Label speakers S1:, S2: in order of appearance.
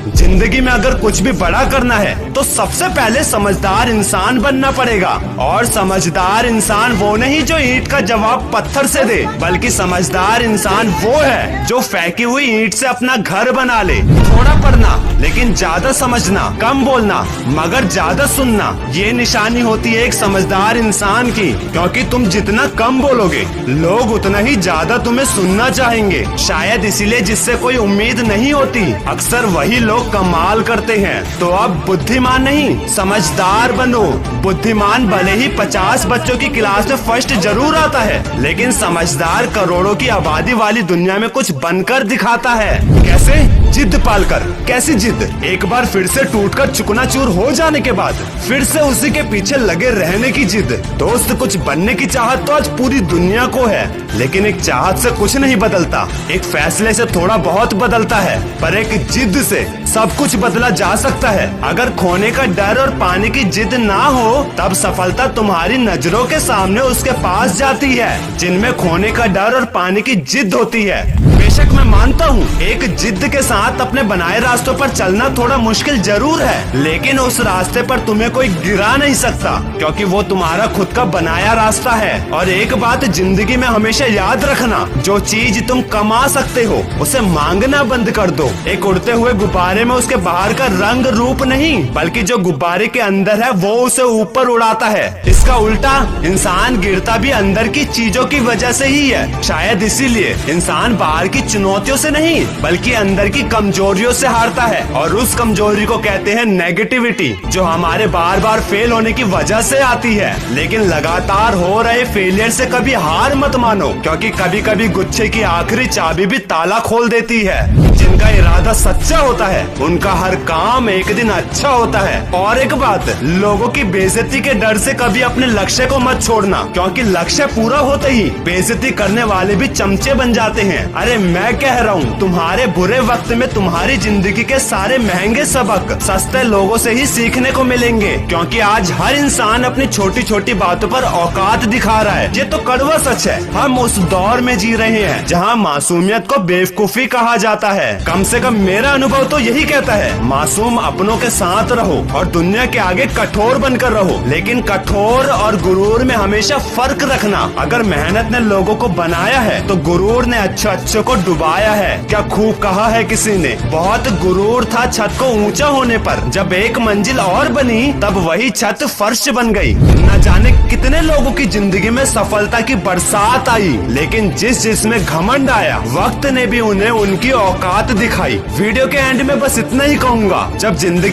S1: जिंदगी में अगर कुछ भी बड़ा करना है तो सबसे पहले समझदार इंसान बनना पड़ेगा। और समझदार इंसान वो नहीं जो ईंट का जवाब पत्थर से दे, बल्कि समझदार इंसान वो है जो फेंकी हुई ईंट से अपना घर बना ले। थोड़ा पढ़ना लेकिन ज्यादा समझना, कम बोलना मगर ज्यादा सुनना, ये निशानी होती है एक समझदार इंसान की। क्योंकि तुम जितना कम बोलोगे लोग उतना ही ज्यादा तुम्हें सुनना चाहेंगे। शायद इसीलिए जिससे कोई उम्मीद नहीं होती अक्सर वही लोग कमाल करते हैं। तो अब बुद्धिमान नहीं समझदार बनो। बुद्धिमान भले ही 50 बच्चों की क्लास में फर्स्ट जरूर आता है, लेकिन समझदार करोड़ों की आबादी वाली दुनिया में कुछ बनकर दिखाता है। कैसे? जिद पालकर। कैसी जिद? एक बार फिर से टूटकर चुकनाचूर हो जाने के बाद फिर से उसी के पीछे लगे रहने की जिद। दोस्त, कुछ बनने की चाहत तो आज पूरी दुनिया को है, लेकिन एक चाहत से कुछ नहीं बदलता। एक फैसले से थोड़ा बहुत बदलता है, पर एक जिद से सब कुछ बदला जा सकता है। अगर खोने का डर और पाने की जिद ना हो तब सफलता तुम्हारी नजरों के सामने उसके पास जाती है। जिनमें खोने का डर और पाने की जिद होती है। बेशक मैं मानता हूँ एक जिद के साथ अपने बनाए रास्तों पर चलना थोड़ा मुश्किल जरूर है, लेकिन उस रास्ते पर तुम्हें कोई गिरा नहीं सकता, क्योंकि वो तुम्हारा खुद का बनाया रास्ता है। और एक बात जिंदगी में हमेशा याद रखना, जो चीज तुम कमा सकते हो उसे मांगना बंद कर दो। एक उड़ते हुए गुब्बारे में उसके बाहर का रंग रूप नहीं, बल्कि जो गुब्बारे के अंदर है वो उसे ऊपर उड़ाता है। इसका उल्टा इंसान गिरता भी अंदर की चीजों की वजह से ही है। शायद इसीलिए इंसान बाहर की चुनौतियों से नहीं बल्कि अंदर की कमजोरियों से हारता है। और उस कमजोरी को कहते हैं नेगेटिविटी, जो हमारे बार बार फेल होने की वजह से आती है। लेकिन लगातार हो रहे फेलियर से कभी हार मत मानो, क्योंकि कभी कभी गुच्छे की आखिरी चाबी भी ताला खोल देती है। जिनका इरादा सच्चा होता है उनका हर काम एक दिन अच्छा होता है। और एक बात, लोगों की बेइज्जती के डर से कभी अपने लक्ष्य को मत छोड़ना, क्योंकि लक्ष्य पूरा होते ही बेइज्जती करने वाले भी चमचे बन जाते हैं। अरे मैं कह रहा हूँ तुम्हारे बुरे वक्त में तुम्हारी जिंदगी के सारे महंगे सबक सस्ते लोगों से ही सीखने को मिलेंगे, क्योंकि आज हर इंसान अपनी छोटी छोटी बातों पर औकात दिखा रहा है। ये तो कड़वा सच है। हम उस दौर में जी रहे हैं जहाँ मासूमियत को बेवकूफी कहा जाता है। कम से कम मेरा अनुभव तो यही कहता है, मासूम अपनों के साथ रहो और दुनिया के आगे कठोर बनकर रहो। लेकिन कठोर और गुरूर में हमेशा फर्क रखना। अगर मेहनत ने लोगों को बनाया है तो गुरूर ने अच्छे को डुबाया है। क्या खूब कहा है किसी ने, बहुत गुरूर था छत को ऊंचा होने पर, जब एक मंजिल और बनी तब वही छत फर्श बन गई। न जाने कितने लोगों की जिंदगी में सफलता की बरसात आई, लेकिन जिसमें घमंड आया वक्त ने भी उन्हें उनकी औकात दिखाई। वीडियो के एंड में बस इतना ही कहूँगा, जब जिंदगी